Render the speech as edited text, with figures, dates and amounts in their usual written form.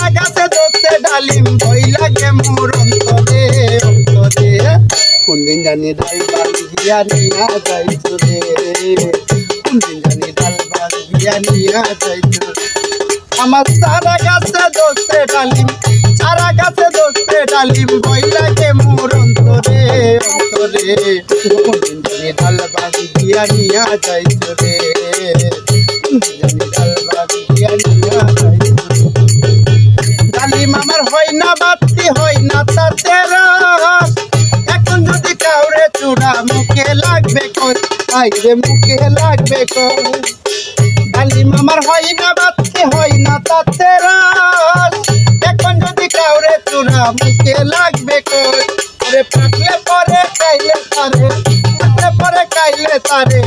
চারা গাছে ধরছে ডালিম ভয় লাগে মোর অন্তরে অন্তরে কোন দিন জানি ডাল বাগিয়া নিয়া যাইছো রে কোন দিন জানি ডাল বাগিয়া নিয়া যাইছো আমার চারা গাছে ধরছে ডালিম চারা গাছে ধরছে ডালিম ভয় লাগে মোর অন্তরে অন্তরে কোন দিন জানি ডাল বাগিয়া নিয়া যাইছো রে কোন দিন জানি ডাল বাগিয়া নিয়া যাইছো ডালিম আমার হয় না বাতি হয় না তাতে রস এখন যদি কাউরে চূড়া মুখে লাগবে কই আইরে মুখে লাগবে কই ডালিম আমার হয় না বাতি হয় না তাতে রস এখন যদি কাউরে চূড়া মুখে লাগবে কই আরে পাকলে পরে খাইলে তারে পাকলে পরে খাইলে তারে